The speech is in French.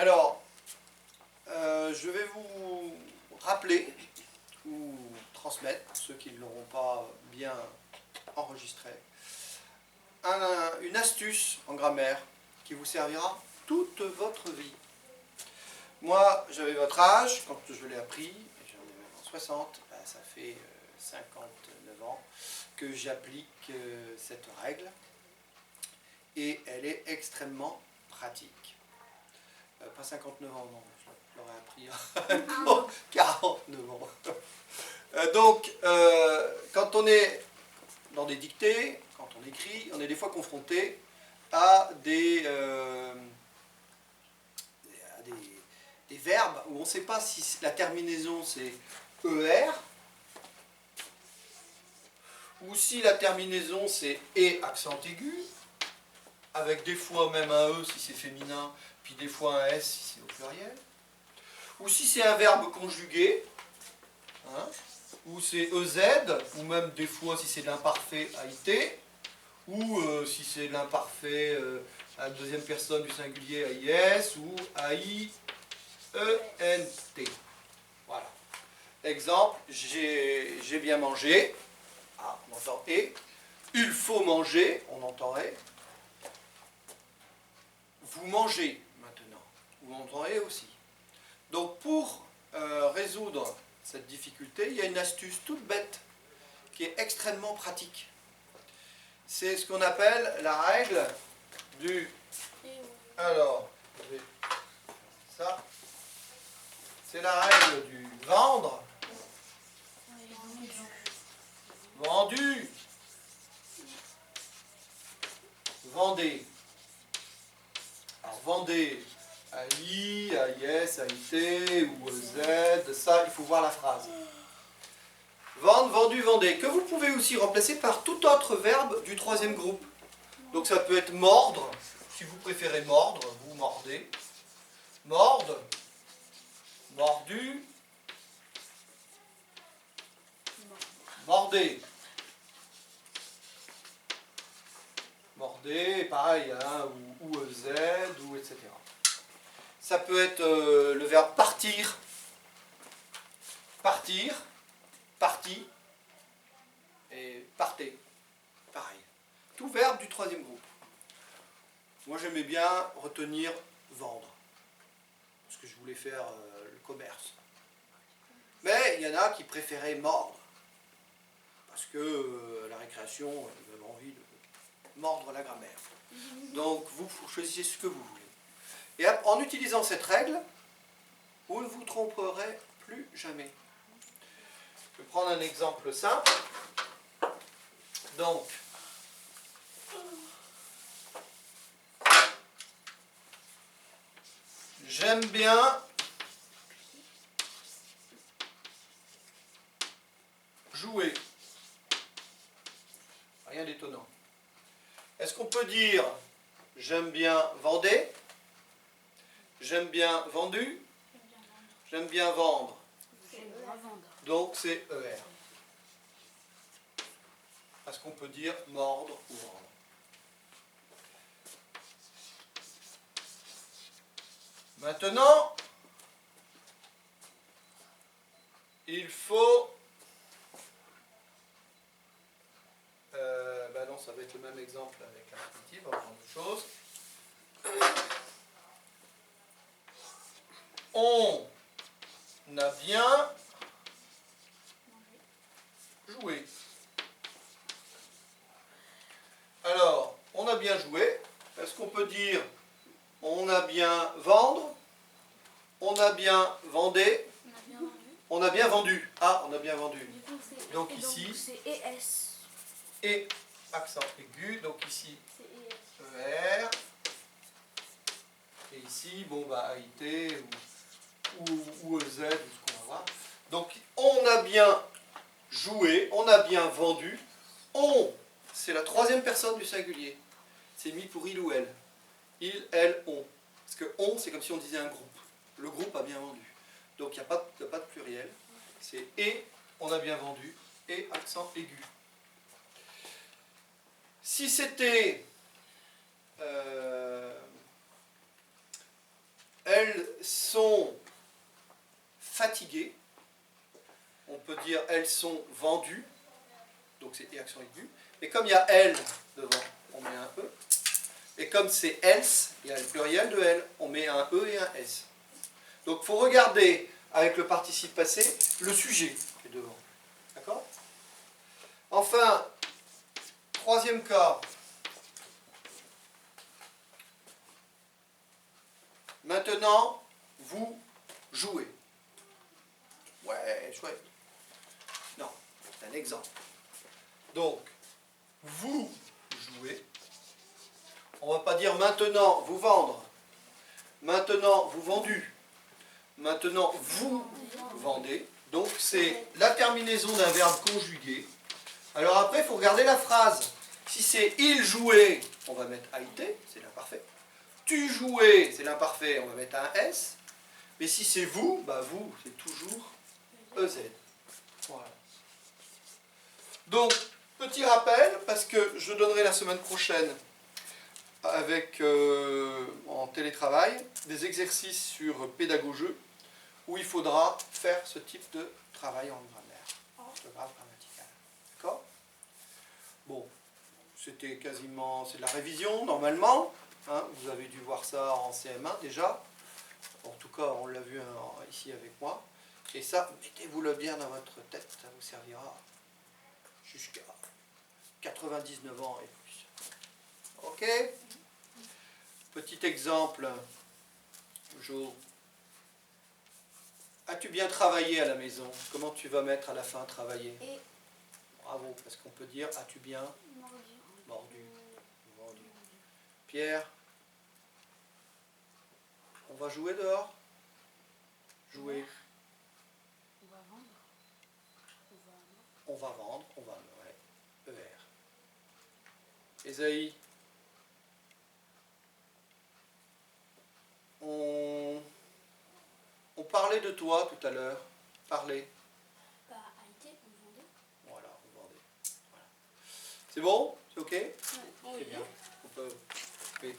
Alors, je vais vous rappeler ou transmettre, pour ceux qui ne l'auront pas bien enregistré, une astuce en grammaire qui vous servira toute votre vie. Moi, j'avais votre âge quand je l'ai appris, et j'en ai maintenant 60, ben, ça fait 59 ans que j'applique cette règle, et elle est extrêmement pratique. Pas 59 ans, non, je l'aurais appris à 49 ans. Donc, quand on est dans des dictées, quand on écrit, on est des fois confronté à des verbes où on ne sait pas si la terminaison c'est ER ou si la terminaison c'est E accent aigu, avec des fois même un E si c'est féminin, puis des fois un S si c'est au pluriel, ou si c'est un verbe conjugué, hein, ou c'est EZ, ou même des fois si c'est de l'imparfait AIT, ou si c'est de l'imparfait à la deuxième personne du singulier AIS, ou AIENT. Voilà. Exemple, j'ai bien mangé, ah, on entend et. Il faut manger, on entend et. Vous mangez maintenant, vous entendez aussi. Donc pour résoudre cette difficulté, il y a une astuce toute bête qui est extrêmement pratique. C'est ce qu'on appelle la règle du... Alors, ça, c'est la règle du vendre, vendu, vendez. Alors vendez AI, AIS, AIT ou Z, ça il faut voir la phrase. Vendre, vendu, vendez, que vous pouvez aussi remplacer par tout autre verbe du troisième groupe. Donc ça peut être mordre, si vous préférez mordre, vous mordez. Mordre, mordu, mordez. Mordez, pareil, hein, ou Z, ou etc. Ça peut être le verbe partir, partir, parti, et partez, pareil. Tout verbe du troisième groupe. Moi j'aimais bien retenir vendre, parce que je voulais faire le commerce. Mais il y en a qui préféraient mordre, parce que la récréation, ils avaient envie de mordre la grammaire. Donc vous choisissez ce que vous voulez. Et en utilisant cette règle, vous ne vous tromperez plus jamais. Je vais prendre un exemple simple. Donc, j'aime bien jouer. Rien d'étonnant. Est-ce qu'on peut dire j'aime bien vendez? J'aime bien vendu? J'aime bien vendre. Donc c'est ER. Est-ce qu'on peut dire mordre ou vendre? Maintenant, il faut... ben non, ça va être le même exemple avec l'infinitif, on va prendre autre chose. On a bien joué. Alors, on a bien joué. Est-ce qu'on peut dire on a bien vendre? On a bien vendé? On a bien vendu. Ah, on a bien vendu. Donc ici, c'est ES. et accent aigu. Donc ici, ER. Et ici, bon, bah, AIT ou EZ, ou ce qu'on va voir. Donc, on a bien joué, on a bien vendu. On, c'est la troisième personne du singulier. C'est mis pour il ou elle. Il, elle, on. Parce que on, c'est comme si on disait un groupe. Le groupe a bien vendu. Donc, il n'y a pas de pluriel. C'est et, on a bien vendu, et accent aigu. Si c'était elles sont fatiguées. On peut dire elles sont vendues. Donc c'est accent aigu. Et comme il y a elles devant, on met un E. Et comme c'est else, il y a le pluriel de elles, on met un E et un S. Donc il faut regarder avec le participe passé le sujet qui est devant. D'accord? Enfin, troisième cas. Maintenant, vous jouez. Ouais, chouette. Non, c'est un exemple. Donc, vous jouez. On ne va pas dire maintenant vous vendre. Maintenant vous vendu. Maintenant vous vendez. Donc c'est la terminaison d'un verbe conjugué. Alors après, il faut regarder la phrase. Si c'est il jouait, on va mettre AIT, c'est l'imparfait. Tu jouais, c'est l'imparfait, on va mettre un S. Mais si c'est vous, bah vous, c'est toujours EZ. Voilà. Donc, petit rappel, parce que je donnerai la semaine prochaine, avec en télétravail, des exercices sur pédagogie, où il faudra faire ce type de travail en grammaire, de graphe grammatical. D'accord? Bon, c'était quasiment, c'est de la révision normalement, hein, vous avez dû voir ça en CM1 déjà, en tout cas on l'a vu ici avec moi, et ça, mettez-vous-le bien dans votre tête, ça vous servira jusqu'à 99 ans et plus. Ok? Petit exemple, Jo. As-tu bien travaillé à la maison? Comment tu vas mettre à la fin travailler? Et Bravo, parce qu'on peut dire as-tu bien mordu. mordu, vendu. Pierre, on va jouer dehors? Jouer. On va vendre. On va vendre, on va... Ouais, ER. Esaïe, on parlait de toi tout à l'heure. Parler. Bah, Haïti, on vendait. Voilà, on vendait. Voilà. C'est bon? C'est ok? Ouais. C'est bien. On peut... Oui.